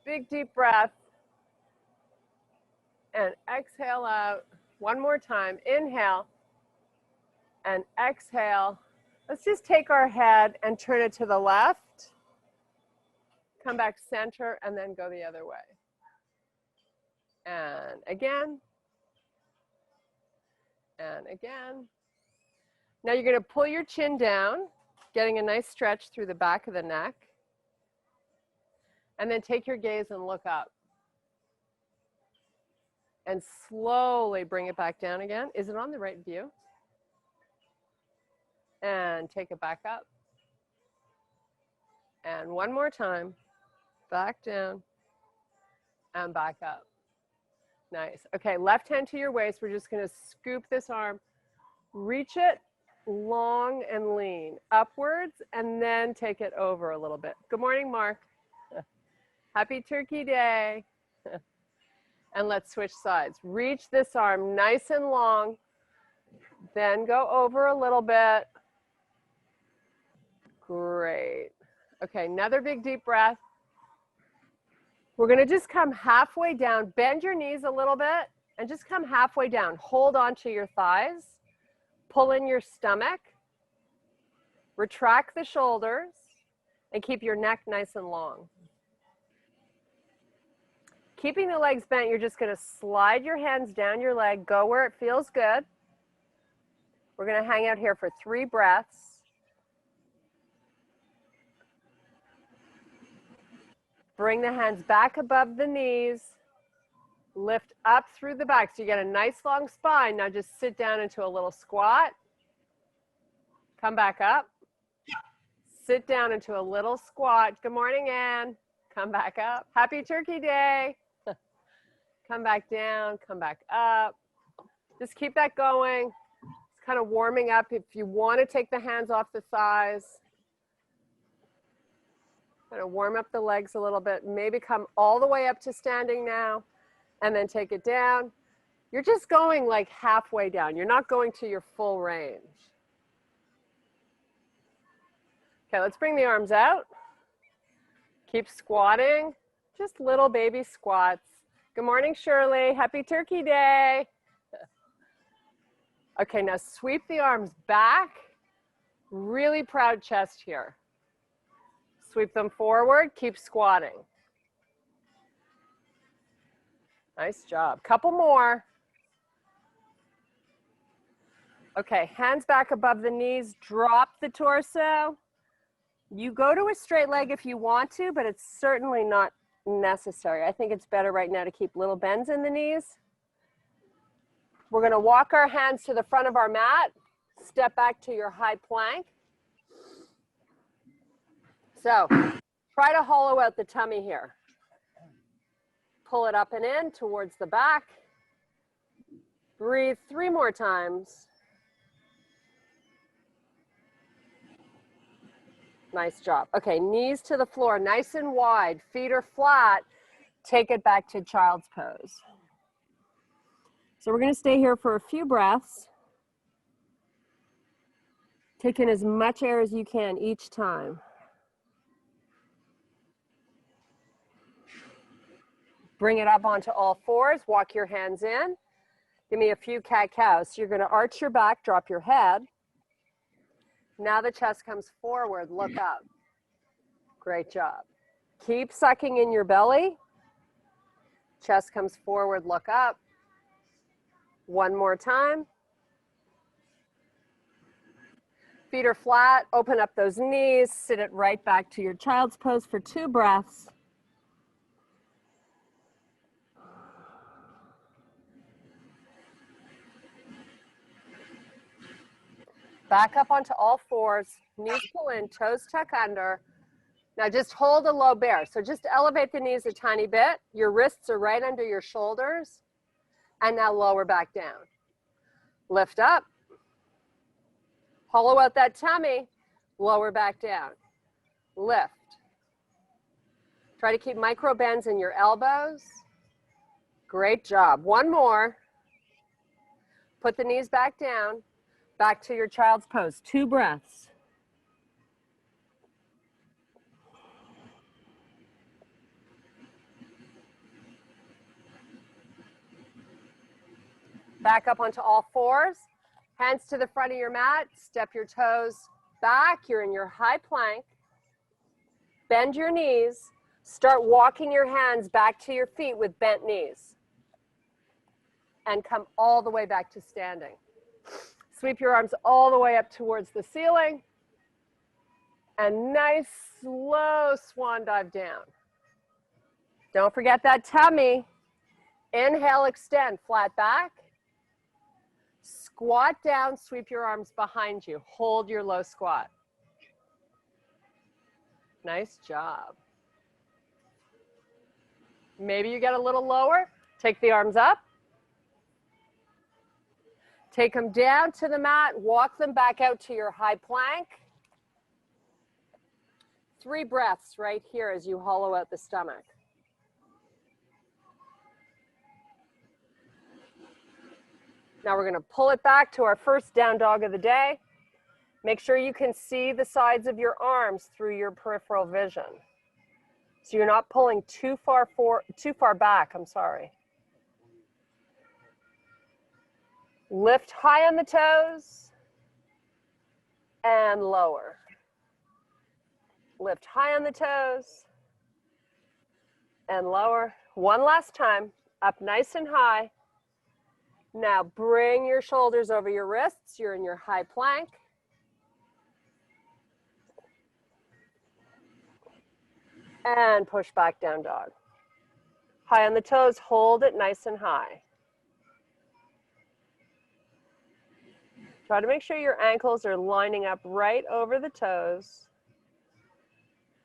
big deep breath. And exhale out. One more time. Inhale and exhale. Let's just take our head and turn it to the left. Come back center and then go the other way. And again. And again. Now you're going to pull your chin down, getting a nice stretch through the back of the neck. And then take your gaze and look up. And slowly bring it back down again. Is it on the right view? And take it back up. And one more time. Back down. And back up. Nice. Okay, left hand to your waist. We're just going to scoop this arm. Reach it long and lean. Upwards, and then take it over a little bit. Good morning, Mark. Happy Turkey Day. And let's switch sides. Reach this arm nice and long. Then go over a little bit. Great. Okay, another big deep breath. We're going to just come halfway down. Bend your knees a little bit and just come halfway down. Hold on to your thighs. Pull in your stomach. Retract the shoulders and keep your neck nice and long. Keeping the legs bent, you're just going to slide your hands down your leg. Go where it feels good. We're going to hang out here for 3 breaths. Bring the hands back above the knees. Lift up through the back so you get a nice long spine. Now just sit down into a little squat. Come back up. Sit down into a little squat. Good morning, Ann. Come back up. Happy Turkey Day. Come back down, come back up. Just keep that going. It's kind of warming up. If you want to take the hands off the thighs, kind of warm up the legs a little bit. Maybe come all the way up to standing now, and then take it down. You're just going like halfway down. You're not going to your full range. Okay, let's bring the arms out. Keep squatting, just little baby squats. Good morning, Shirley. Happy Turkey Day. Okay, now sweep the arms back. Really proud chest here. Sweep them forward, keep squatting. Nice job. Couple more. Okay, hands back above the knees, drop the torso. You go to a straight leg if you want to, but it's certainly not necessary. I think it's better right now to keep little bends in the knees. We're going to walk our hands to the front of our mat. Step back to your high plank. So try to hollow out the tummy here. Pull it up and in towards the back. Breathe 3 more times. Nice job. Okay, knees to the floor, nice and wide. Feet are flat. Take it back to child's pose. So we're going to stay here for a few breaths. Take in as much air as you can each time. Bring it up onto all fours. Walk your hands in. Give me a few cat-cows. So you're going to arch your back, drop your head. Now the chest comes forward, look up. Great job. Keep sucking in your belly. Chest comes forward, look up. One more time. Feet are flat, open up those knees, sit it right back to your child's pose for 2 breaths. Back up onto all fours, knees pull in, toes tuck under. Now just hold a low bear. So just elevate the knees a tiny bit. Your wrists are right under your shoulders. And now lower back down. Lift up. Hollow out that tummy. Lower back down. Lift. Try to keep micro bends in your elbows. Great job. One more. Put the knees back down. Back to your child's pose. 2 breaths. Back up onto all fours. Hands to the front of your mat. Step your toes back. You're in your high plank. Bend your knees. Start walking your hands back to your feet with bent knees. And come all the way back to standing. Sweep your arms all the way up towards the ceiling. And nice, slow swan dive down. Don't forget that tummy. Inhale, extend, flat back. Squat down, sweep your arms behind you. Hold your low squat. Nice job. Maybe you get a little lower. Take the arms up. Take them down to the mat. Walk them back out to your high plank. 3 breaths right here as you hollow out the stomach. Now we're going to pull it back to our first down dog of the day. Make sure you can see the sides of your arms through your peripheral vision. So you're not pulling too far back, I'm sorry. Lift high on the toes and lower. Lift high on the toes and lower. One last time, up nice and high. Now bring your shoulders over your wrists. You're in your high plank. And push back down dog. High on the toes, hold it nice and high. Try to make sure your ankles are lining up right over the toes.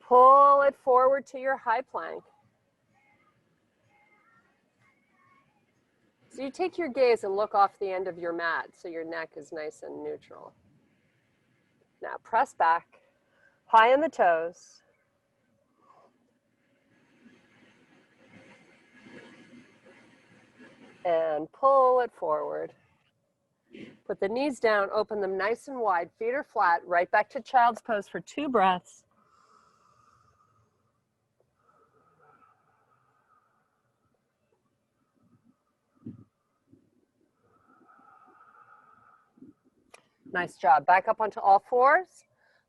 Pull it forward to your high plank. So you take your gaze and look off the end of your mat so your neck is nice and neutral. Now press back, high on the toes. And pull it forward. Put the knees down, open them nice and wide, feet are flat, right back to child's pose for 2 breaths. Nice job. Back up onto all fours.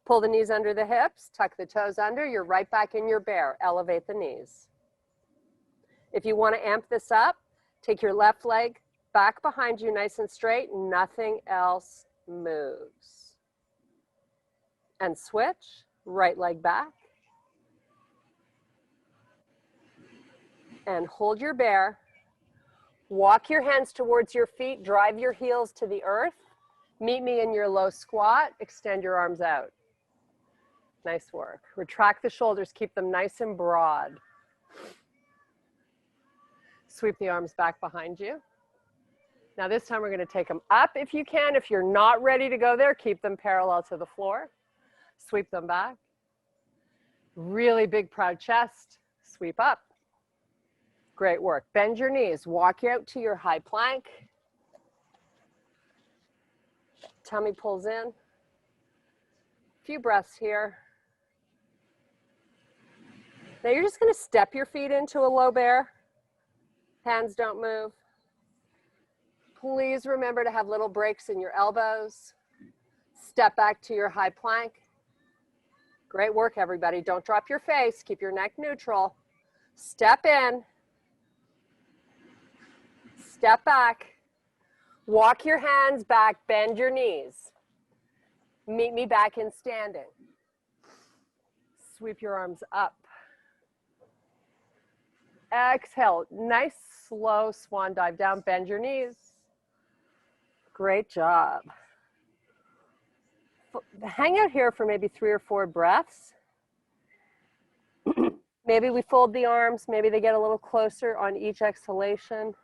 Pull the knees under the hips, tuck the toes under. You're right back in your bear. Elevate the knees. If you want to amp this up, take your left leg back behind you nice and straight. Nothing else moves. And switch. Right leg back. And hold your bear. Walk your hands towards your feet. Drive your heels to the earth. Meet me in your low squat. Extend your arms out. Nice work. Retract the shoulders. Keep them nice and broad. Sweep the arms back behind you. Now this time we're going to take them up if you can. If you're not ready to go there, keep them parallel to the floor. Sweep them back. Really big proud chest. Sweep up. Great work. Bend your knees. Walk out to your high plank. Tummy pulls in. A few breaths here. Now you're just going to step your feet into a low bear. Hands don't move. Please remember to have little breaks in your elbows. Step back to your high plank. Great work, everybody. Don't drop your face. Keep your neck neutral. Step in. Step back. Walk your hands back. Bend your knees. Meet me back in standing. Sweep your arms up. Exhale. Nice, slow swan dive down. Bend your knees. Great job. Hang out here for maybe 3 or 4 breaths. Maybe we fold the arms. Maybe they get a little closer on each exhalation.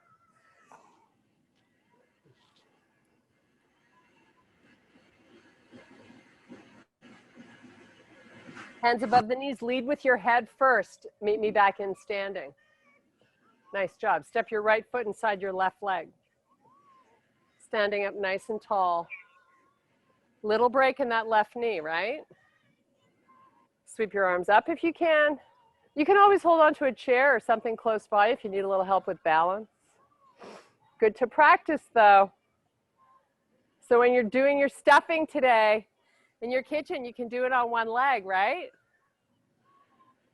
Hands above the knees. Lead with your head first. Meet me back in standing. Nice job. Step your right foot inside your left leg. Standing up nice and tall. Little break in that left knee, right? Sweep your arms up if you can. You can always hold on to a chair or something close by if you need a little help with balance. Good to practice though. So when you're doing your stuffing today in your kitchen, you can do it on one leg, right?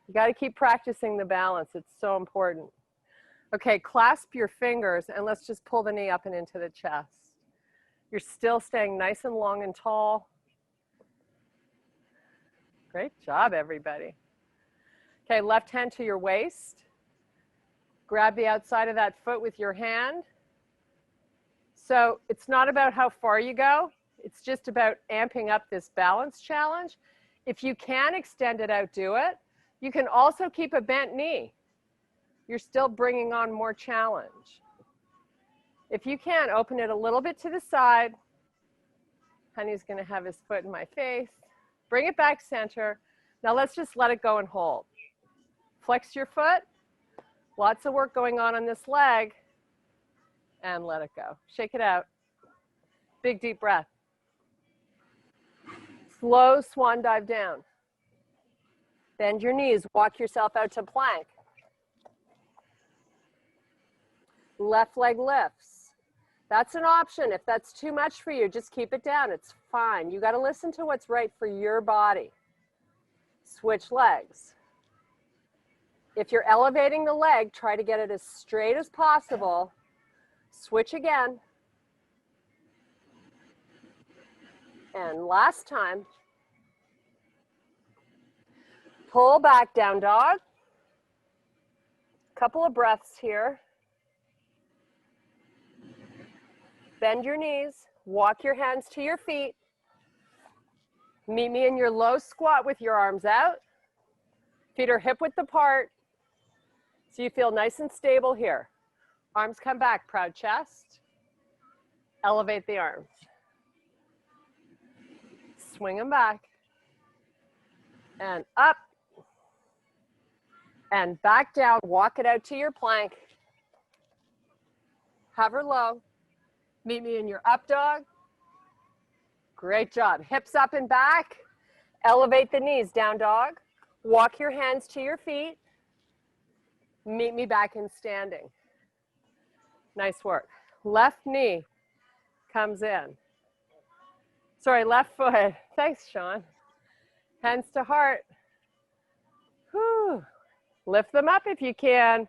You got to keep practicing the balance. It's so important. Okay, clasp your fingers and let's just pull the knee up and into the chest. You're still staying nice and long and tall. Great job, everybody. Okay, left hand to your waist. Grab the outside of that foot with your hand. So it's not about how far you go. It's just about amping up this balance challenge. If you can extend it out, do it. You can also keep a bent knee. You're still bringing on more challenge. If you can, open it a little bit to the side. Honey's going to have his foot in my face. Bring it back center. Now let's just let it go and hold. Flex your foot. Lots of work going on this leg. And let it go. Shake it out. Big deep breath. Slow swan dive down. Bend your knees. Walk yourself out to plank. Left leg lifts. That's an option. If that's too much for you, just keep it down. It's fine. You got to listen to what's right for your body. Switch legs. If you're elevating the leg, try to get it as straight as possible. Switch again. And last time. Pull back, down dog. Couple of breaths here. Bend your knees. Walk your hands to your feet. Meet me in your low squat with your arms out. Feet are hip width apart. So you feel nice and stable here. Arms come back, proud chest. Elevate the arms. Swing them back. And up. And back down. Walk it out to your plank. Hover low. Meet me in your up dog. Great job. Hips up and back. Elevate the knees, down dog. Walk your hands to your feet. Meet me back in standing. Nice work. Left knee comes in. Sorry, left foot. Thanks, Sean. Hands to heart. Whew. Lift them up if you can.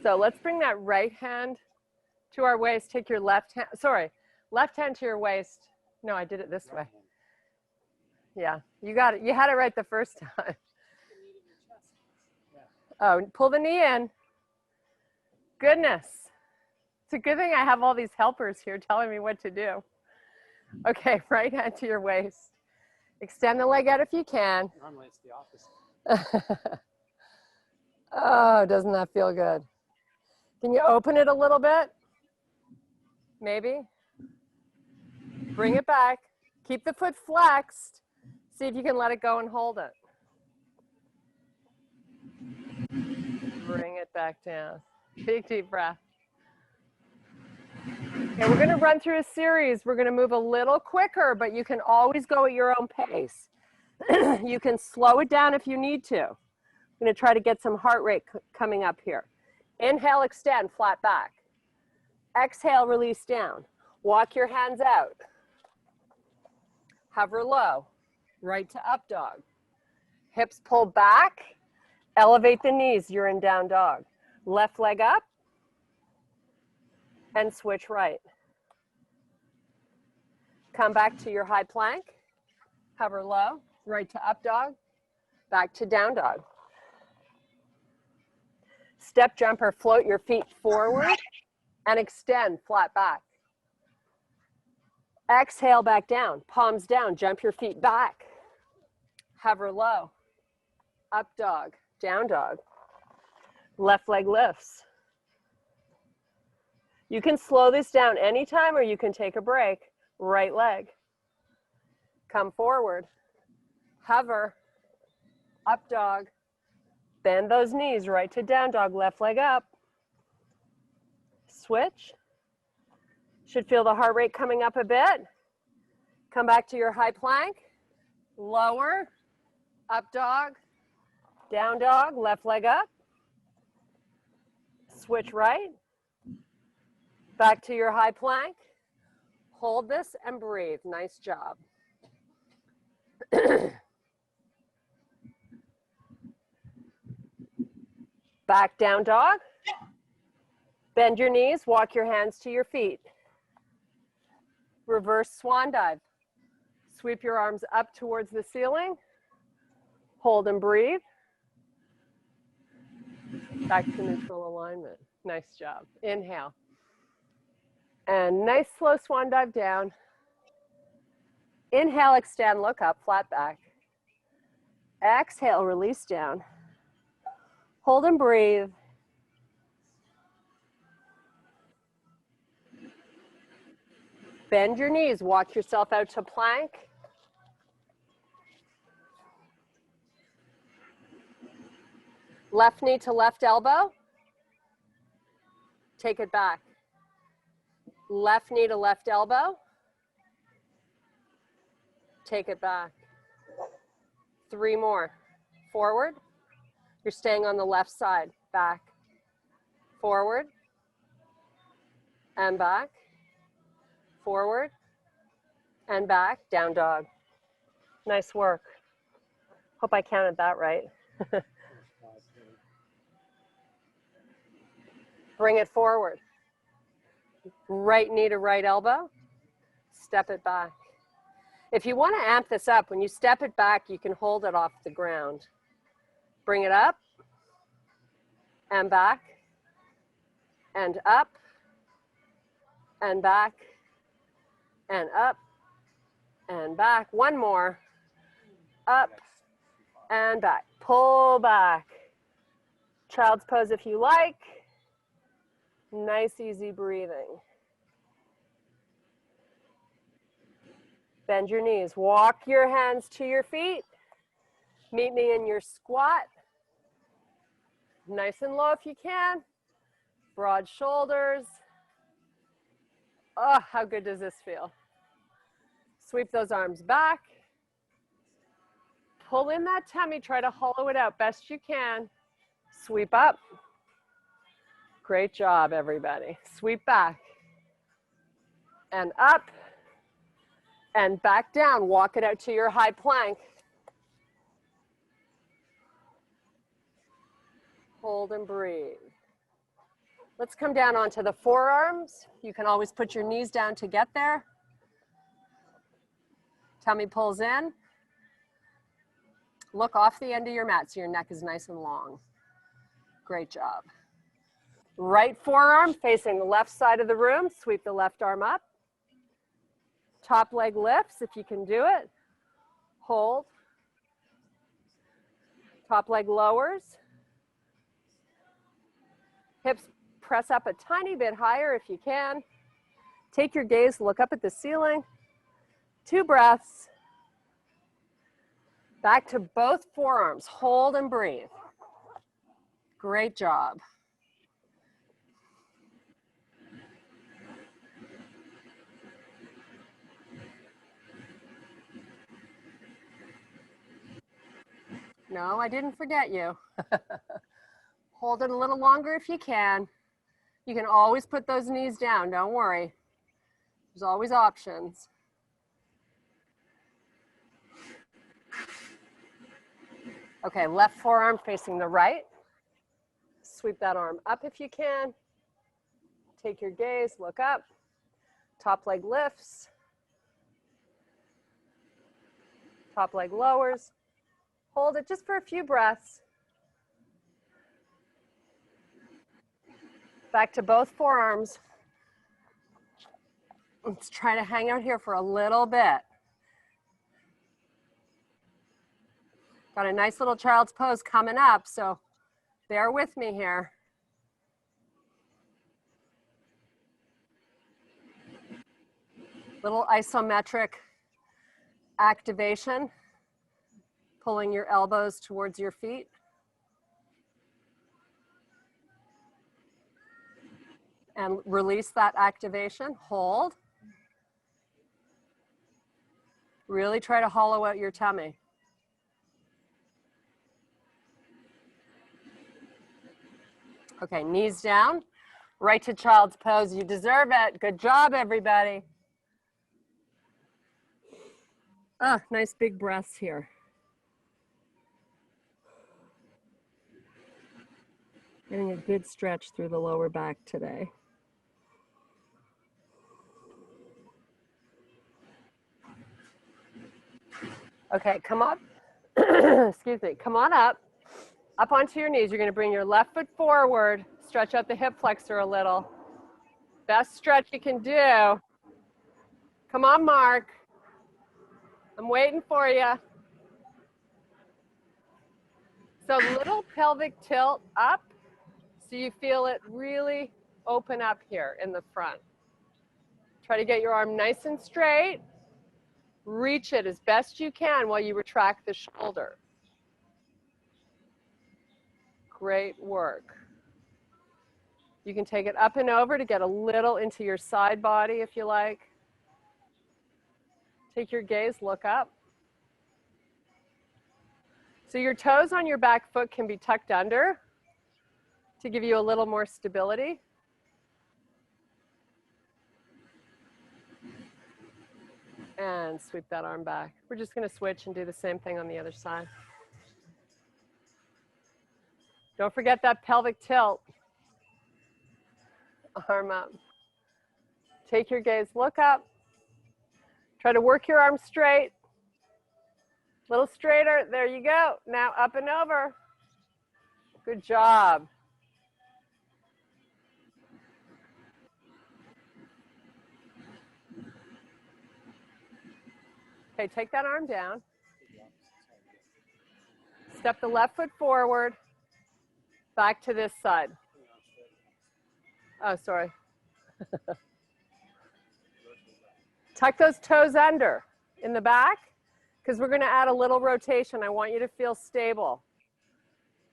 So let's bring that right hand to our waist. Take your left hand, sorry, left hand to your waist. No, I did it this way. Yeah, you got it. You had it right the first time. Oh, pull the knee in. Goodness. It's a good thing I have all these helpers here telling me what to do. Okay, right hand to your waist. Extend the leg out if you can. Normally it's the opposite. Oh, doesn't that feel good? Can you open it a little bit? Maybe. Bring it back. Keep the foot flexed. See if you can let it go and hold it. Bring it back down. Big deep breath. Okay, we're going to run through a series. We're going to move a little quicker, but you can always go at your own pace. You can slow it down if you need to. I'm going to try to get some heart rate coming up here. Inhale, extend, flat back. Exhale, release down. Walk your hands out. Hover low. Right to up dog. Hips pull back. Elevate the knees. You're in down dog. Left leg up. And switch right. Come back to your high plank. Hover low. Right to up dog. Back to down dog. Step jumper, float your feet forward and extend flat back. Exhale back down, palms down, jump your feet back. Hover low, up dog, down dog. Left leg lifts. You can slow this down anytime or you can take a break. Right leg. Come forward, hover, up dog. Bend those knees, right to down dog, left leg up. Switch. Should feel the heart rate coming up a bit. Come back to your high plank. Lower, up dog, Down dog, left leg up. Switch right. Back to your high plank. Hold this and breathe. Nice job. Back down dog. Bend your knees, walk your hands to your feet. Reverse swan dive. Sweep your arms up towards the ceiling. Hold and breathe. Back to neutral alignment. Nice job. Inhale. And nice slow swan dive down. Inhale, extend, look up, flat back. Exhale, release down. Hold and breathe. Bend your knees, walk yourself out to plank. Left knee to left elbow. Take it back. Left knee to left elbow. Take it back. 3 more. Forward. You're staying on the left side. Back. Forward. And back. Forward. And back. Down dog. Nice work. Hope I counted that right. Bring it forward. Right knee to right elbow. Step it back. If you want to amp this up, when you step it back, you can hold it off the ground. Bring it up and back and up and back and up and back. One more. Up and back. Pull back. Child's pose if you like. Nice, easy breathing. Bend your knees. Walk your hands to your feet. Meet me in your squat. Nice and low if you can. Broad shoulders. Oh, how good does this feel? Sweep those arms back. Pull in that tummy. Try to hollow it out best you can. Sweep up. Great job, everybody. Sweep back. And up. And back down. Walk it out to your high plank. Hold and breathe. Let's come down onto the forearms. You can always put your knees down to get there. Tummy pulls in. Look off the end of your mat so your neck is nice and long. Great job. Right forearm facing the left side of the room. Sweep the left arm up. Top leg lifts if you can do it. Hold. Top leg lowers. Hips press up a tiny bit higher if you can. Take your gaze, look up at the ceiling. 2 breaths. Back to both forearms. Hold and breathe. Great job. No, I didn't forget you. Hold it a little longer if you can. You can always put those knees down, don't worry. There's always options. Okay, left forearm facing the right. Sweep that arm up if you can. Take your gaze, look up. Top leg lifts. Top leg lowers. Hold it just for a few breaths. Back to both forearms. Let's try to hang out here for a little bit. Got a nice little child's pose coming up, so bear with me here. Little isometric activation, pulling your elbows towards your feet. And release that activation, hold. Really try to hollow out your tummy. Okay, knees down, right to child's pose. You deserve it. Good job, everybody. Ah, nice big breaths here. Getting a good stretch through the lower back today. Okay, come up. Excuse me. Come on up onto your knees. You're going to bring your left foot forward, stretch out the hip flexor a little. Best stretch you can do. Come on, Mark. I'm waiting for you. So little pelvic tilt up so you feel it really open up here in the front. Try to get your arm nice and straight. Reach it as best you can while you retract the shoulder. Great work. You can take it up and over to get a little into your side body if you like. Take your gaze, look up. So your toes on your back foot can be tucked under to give you a little more stability. And sweep that arm back. We're just going to switch and do the same thing on the other side. Don't forget that pelvic tilt. Arm up. Take your gaze, look up. Try to work your arm straight. A little straighter. There you go. Now up and over. Good job. Okay, take that arm down. Step the left foot forward. Back to this side. Oh, sorry. Tuck those toes under in the back because we're going to add a little rotation. I want you to feel stable.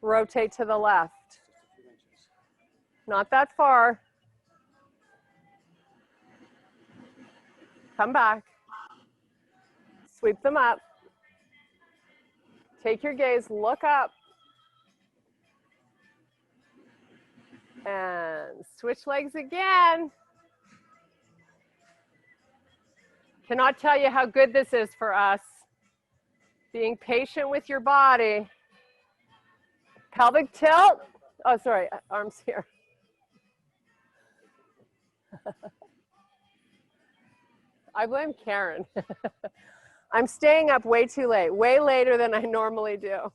Rotate to the left. Not that far. Come back. Sweep them up. Take your gaze, look up. And switch legs again. Cannot tell you how good this is for us. Being patient with your body. Pelvic tilt. Oh, sorry, arms here. I blame Karen. I'm staying up way too late, way later than I normally do.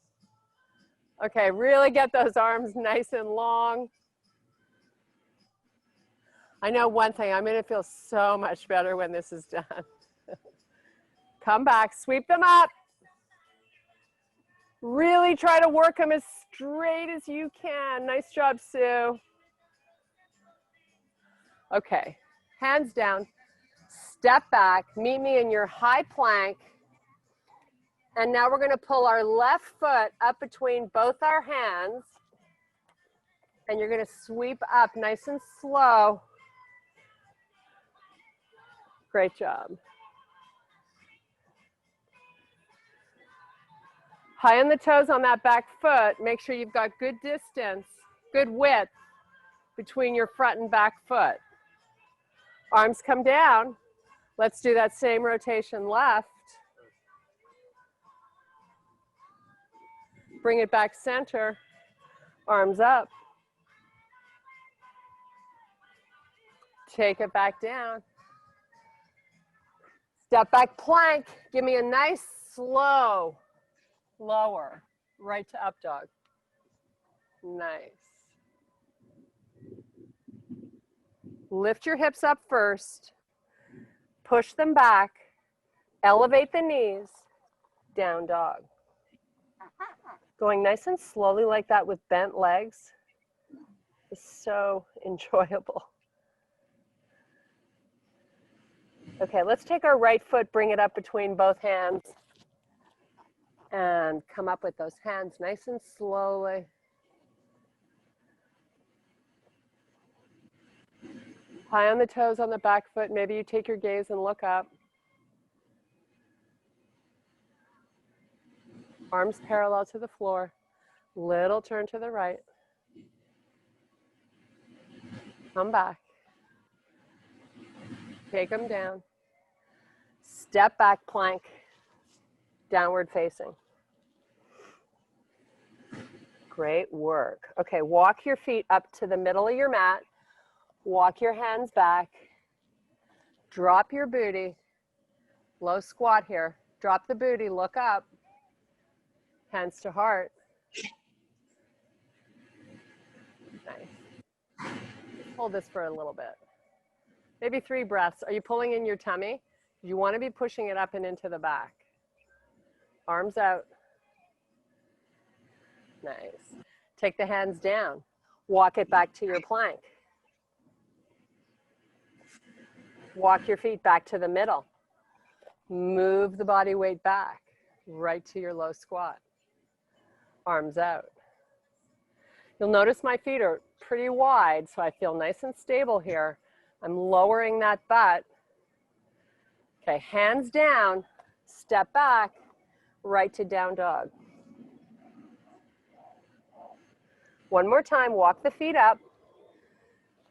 Okay, really get those arms nice and long. I know one thing, I'm gonna feel so much better when this is done. Come back, sweep them up. Really try to work them as straight as you can. Nice job, Sue. Okay, hands down, step back, meet me in your high plank. And now we're gonna pull our left foot up between both our hands. And you're gonna sweep up nice and slow. Great job. High on the toes on that back foot. Make sure you've got good distance, good width between your front and back foot. Arms come down. Let's do that same rotation left. Bring it back center. Arms up. Take it back down. Step back plank. Give me a nice slow lower, right to up dog. Nice. Lift your hips up first. Push them back. Elevate the knees. Down dog. Going nice and slowly like that with bent legs is so enjoyable. Okay, let's take our right foot, bring it up between both hands. And come up with those hands nice and slowly. High on the toes on the back foot. Maybe you take your gaze and look up. Arms parallel to the floor. Little turn to the right. Come back. Take them down. Step back plank, downward facing. Great work. Okay, walk your feet up to the middle of your mat. Walk your hands back. Drop your booty. Low squat here. Drop the booty, look up. Hands to heart. Nice. Hold this for a little bit. Maybe 3 breaths. Are you pulling in your tummy? You want to be pushing it up and into the back. Arms out. Nice. Take the hands down. Walk it back to your plank. Walk your feet back to the middle. Move the body weight back, right to your low squat. Arms out. You'll notice my feet are pretty wide, so I feel nice and stable here. I'm lowering that butt. Okay, hands down, step back, right to down dog. One more time, walk the feet up,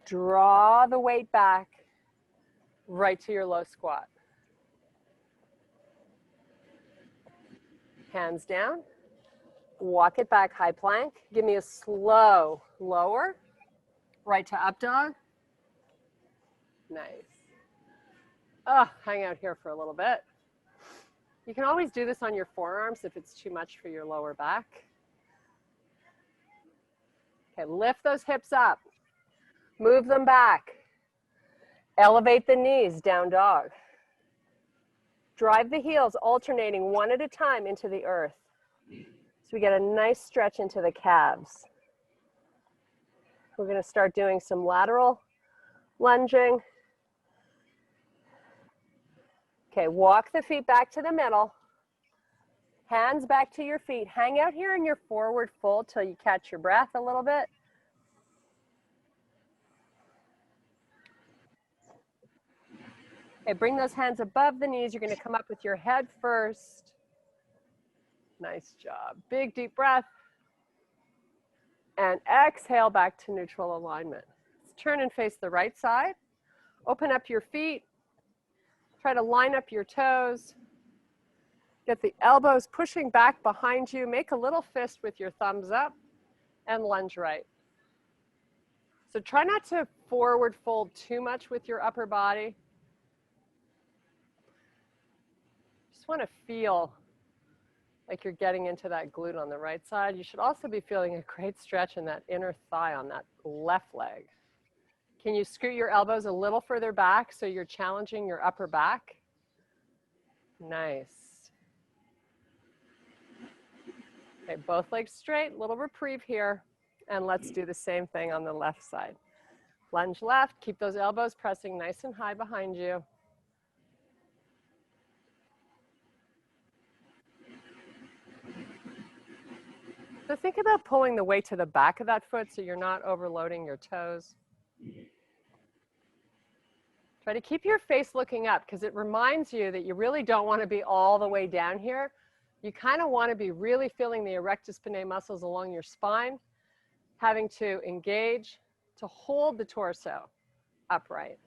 draw the weight back, right to your low squat. Hands down, walk it back, high plank. Give me a slow lower, right to up dog. Nice. Oh, hang out here for a little bit. You can always do this on your forearms if it's too much for your lower back. Okay, lift those hips up. Move them back. Elevate the knees, down dog. Drive the heels alternating one at a time into the earth. So we get a nice stretch into the calves. We're going to start doing some lateral lunging. Okay, walk the feet back to the middle. Hands back to your feet. Hang out here in your forward fold till you catch your breath a little bit. Okay, bring those hands above the knees. You're going to come up with your head first. Nice job. Big deep breath. And exhale back to neutral alignment. Let's turn and face the right side. Open up your feet. Try to line up your toes. Get the elbows pushing back behind you. Make a little fist with your thumbs up and lunge right. So try not to forward fold too much with your upper body. Just want to feel like you're getting into that glute on the right side. You should also be feeling a great stretch in that inner thigh on that left leg. Can you scoot your elbows a little further back so you're challenging your upper back? Nice. Okay, both legs straight, little reprieve here. And let's do the same thing on the left side. Lunge left, keep those elbows pressing nice and high behind you. So think about pulling the weight to the back of that foot so you're not overloading your toes. Try to keep your face looking up because it reminds you that you really don't want to be all the way down here. You kind of want to be really feeling the erector spinae muscles along your spine, having to engage to hold the torso upright.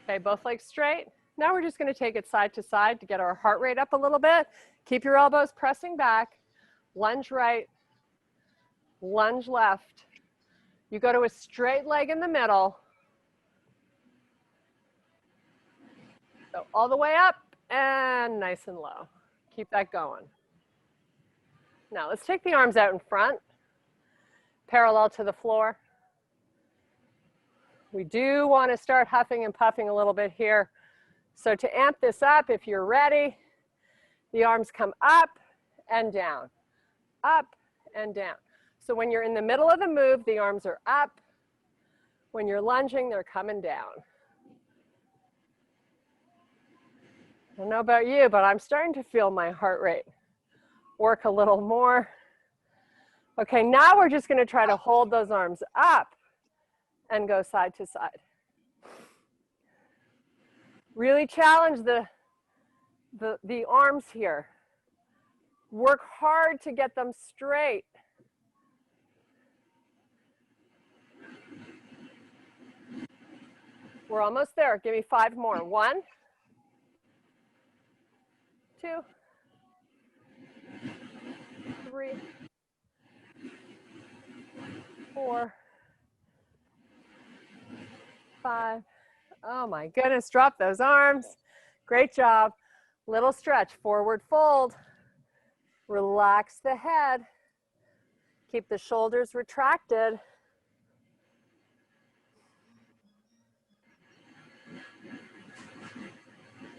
Okay, both legs straight. Now we're just going to take it side to side to get our heart rate up a little bit. Keep your elbows pressing back. Lunge right, lunge left. You go to a straight leg in the middle. So all the way up and nice and low. Keep that going. Now let's take the arms out in front, parallel to the floor. We do want to start huffing and puffing a little bit here. So to amp this up, if you're ready, the arms come up and down. Up and down. So when you're in the middle of the move, the arms are up. When you're lunging, they're coming down. I don't know about you, but I'm starting to feel my heart rate work a little more. Okay, now we're just going to try to hold those arms up and go side to side. Really challenge the arms here. Work hard to get them straight. We're almost there. Give me 5 more. 1, 2, 3, 4, 5. Oh my goodness, drop those arms. Great job. Little stretch, forward fold. Relax the head. Keep the shoulders retracted.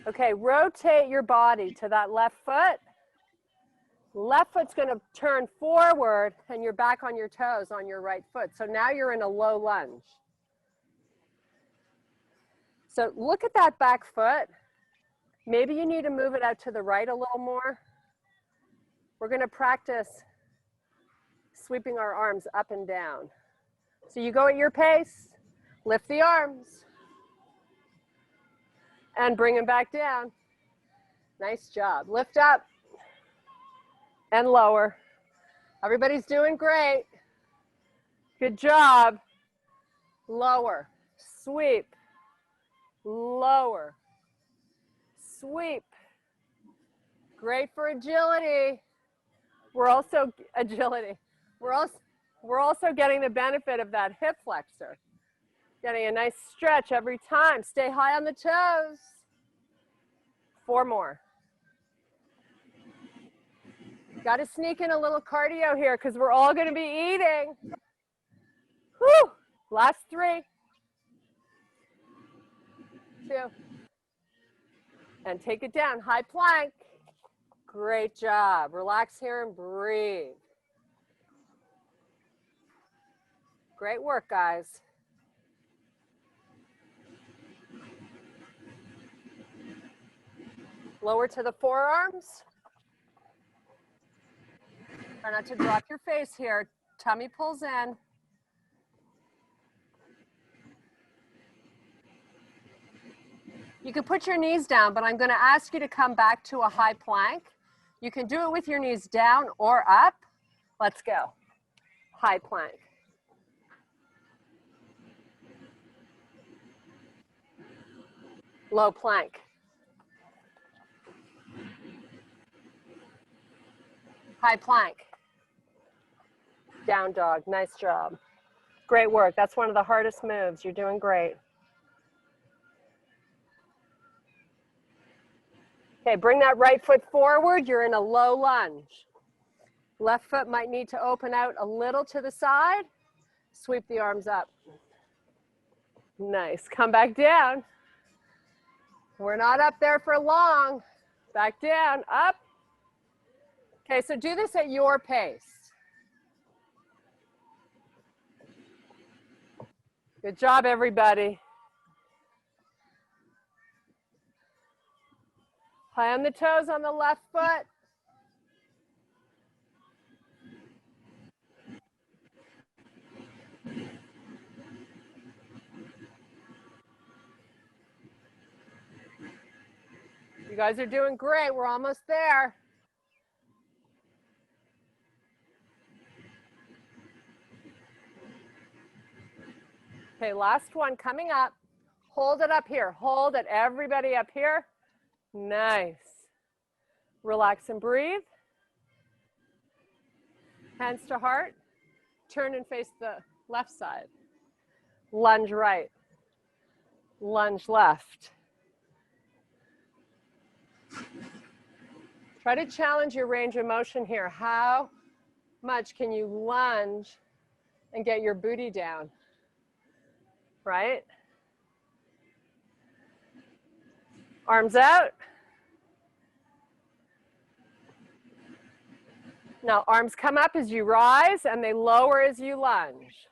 Okay, rotate your body to that left foot. Left foot's going to turn forward and you're back on your toes on your right foot. So now you're in a low lunge. So look at that back foot. Maybe you need to move it out to the right a little more. We're going to practice sweeping our arms up and down. So you go at your pace, lift the arms, and bring them back down. Nice job. Lift up and lower. Everybody's doing great. Good job. Lower, sweep, lower, sweep. Great for agility. We're also getting the benefit of that hip flexor. Getting a nice stretch every time. Stay high on the toes. 4 more. Got to sneak in a little cardio here because we're all going to be eating. Whew. Last 3. 2. And take it down. High plank. Great job. Relax here and breathe. Great work, guys. Lower to the forearms. Try not to drop your face here. Tummy pulls in. You can put your knees down, but I'm going to ask you to come back to a high plank. You can do it with your knees down or up. Let's go. High plank. Low plank. High plank. Down dog. Nice job. Great work. That's one of the hardest moves. You're doing great. Okay, bring that right foot forward. You're in a low lunge. Left foot might need to open out a little to the side. Sweep the arms up. Nice. Come back down. We're not up there for long. Back down, up. Okay, so do this at your pace. Good job, everybody. High on the toes on the left foot. You guys are doing great. We're almost there. Okay, last one coming up. Hold it up here. Hold it, everybody up here. Nice. Relax and breathe. Hands to heart. Turn and face the left side. Lunge right. Lunge left. Try to challenge your range of motion here. How much can you lunge and get your booty down? Right? Arms out. Now arms come up as you rise and they lower as you lunge.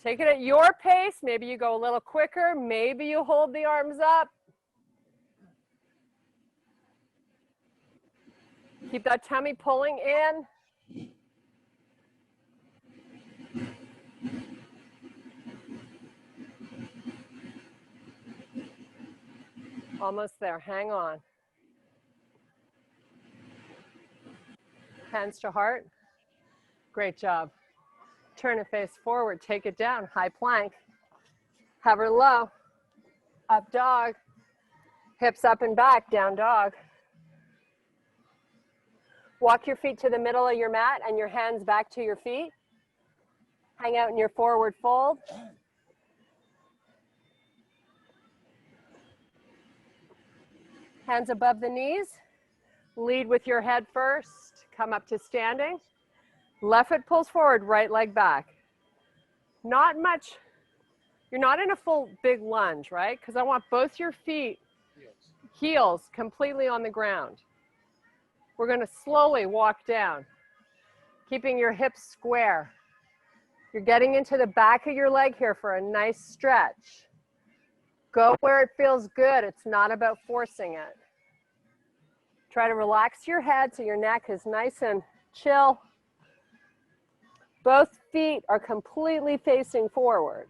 Take it at your pace. Maybe you go a little quicker. Maybe you hold the arms up. Keep that tummy pulling in. Almost there. Hang on. hands to heart. Great job. Turn it face forward, take it down, high plank. Hover low, up dog. Hips up and back, down dog. Walk your feet to the middle of your mat and your hands back to your feet. Hang out in your forward fold. Hands above the knees. Lead with your head first. Come up to standing. Left foot pulls forward, right leg back. Not much. You're not in a full big lunge, right? Because I want both your feet, heels completely on the ground. We're going to slowly walk down, keeping your hips square. You're getting into the back of your leg here for a nice stretch. Go where it feels good. It's not about forcing it. Try to relax your head so your neck is nice and chill. Both feet are completely facing forward.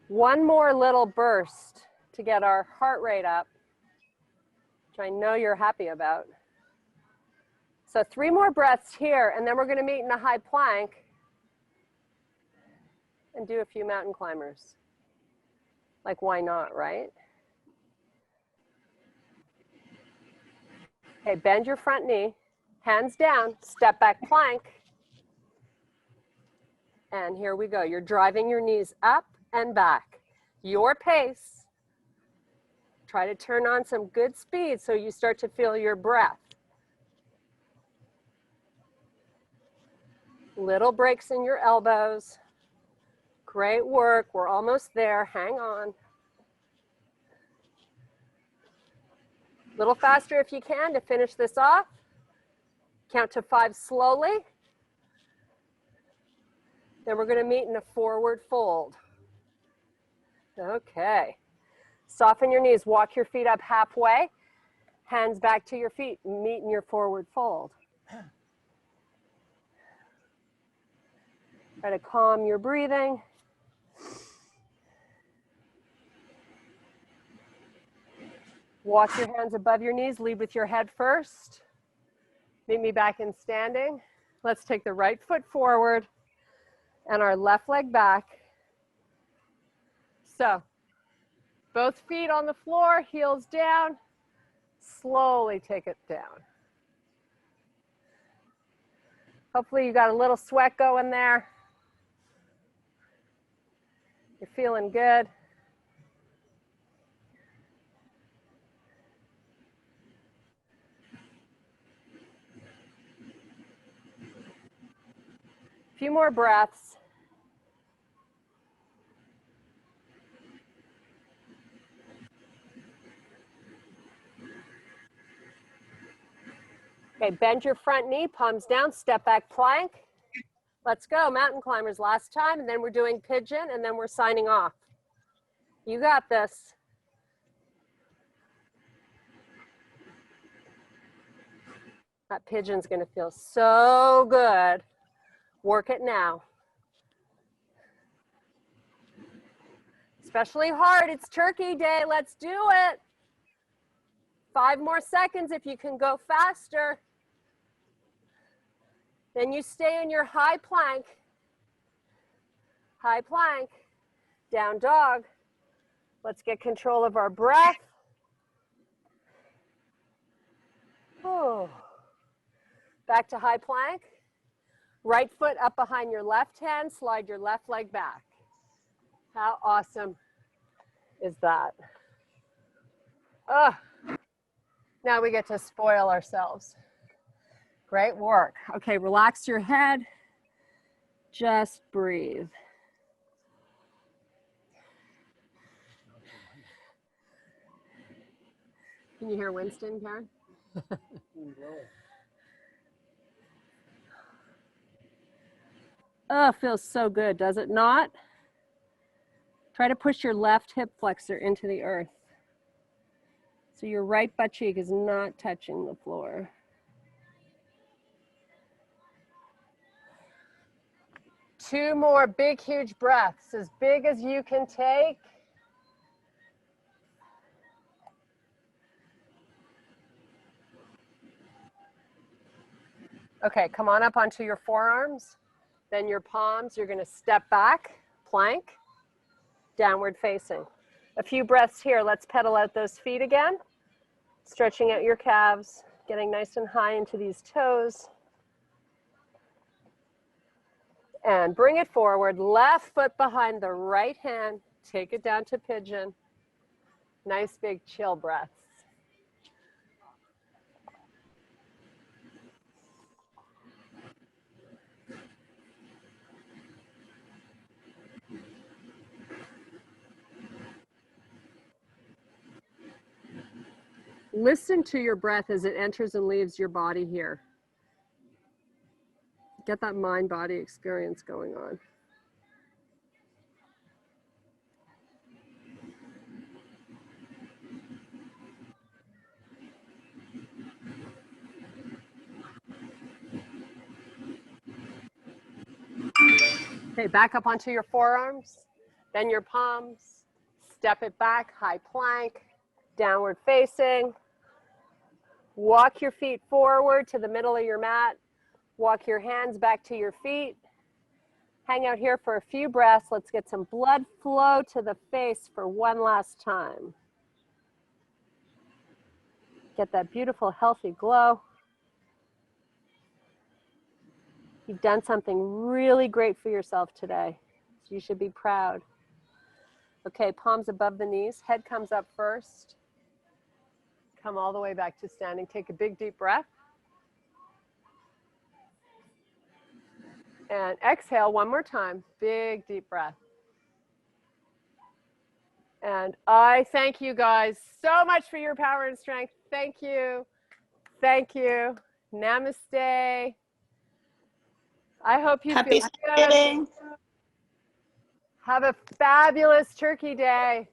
One more little burst to get our heart rate up, which I know you're happy about. So 3 more breaths here, and then we're going to meet in a high plank and do a few mountain climbers. Like, why not, right? Okay, bend your front knee, hands down, step back plank. And here we go. You're driving your knees up and back. Your pace. Try to turn on some good speed so you start to feel your breath. Little breaks in your elbows. Great work. We're almost there. Hang on. A little faster if you can to finish this off. Count to 5 slowly. Then we're going to meet in a forward fold. Okay. Soften your knees. Walk your feet up halfway. Hands back to your feet. Meet in your forward fold. Try to calm your breathing. Walk your hands above your knees. Lead with your head first. Meet me back in standing. Let's take the right foot forward and our left leg back. So, both feet on the floor, heels down. Slowly take it down. Hopefully you got a little sweat going there. You're feeling good. A few more breaths. Okay, bend your front knee, palms down, step back plank. Let's go, mountain climbers last time, and then we're doing pigeon, and then we're signing off. You got this. That pigeon's gonna feel so good. Work it now. Especially hard, it's turkey day, let's do it. 5 more seconds if you can go faster. Then you stay in your high plank. High plank, down dog. Let's get control of our breath. Oh. Back to high plank. Right foot up behind your left hand, slide your left leg back. How awesome is that? Now we get to spoil ourselves. Great work. Okay, relax your head. Just breathe. Can you hear Winston, Karen? Oh, feels so good, does it not? Try to push your left hip flexor into the earth. So your right butt cheek is not touching the floor. Two more big, huge breaths, as big as you can take. Okay, come on up onto your forearms, then your palms. You're going to step back, plank, downward facing. A few breaths here. Let's pedal out those feet again. Stretching out your calves, getting nice and high into these toes. And bring it forward, left foot behind the right hand. Take it down to pigeon. Nice big chill breaths. Listen to your breath as it enters and leaves your body here. Get that mind-body experience going on. Okay, back up onto your forearms, then your palms. Step it back, high plank, downward facing. Walk your feet forward to the middle of your mat. Walk your hands back to your feet. Hang out here for a few breaths. Let's get some blood flow to the face for one last time. Get that beautiful, healthy glow. You've done something really great for yourself today. So you should be proud. Okay, palms above the knees. Head comes up first. Come all the way back to standing. Take a big, deep breath. And exhale one more time. Big, deep breath. And I thank you guys so much for your power and strength. Thank you. Thank you. Namaste. I hope you Happy feel Thanksgiving. good. Have a fabulous turkey day.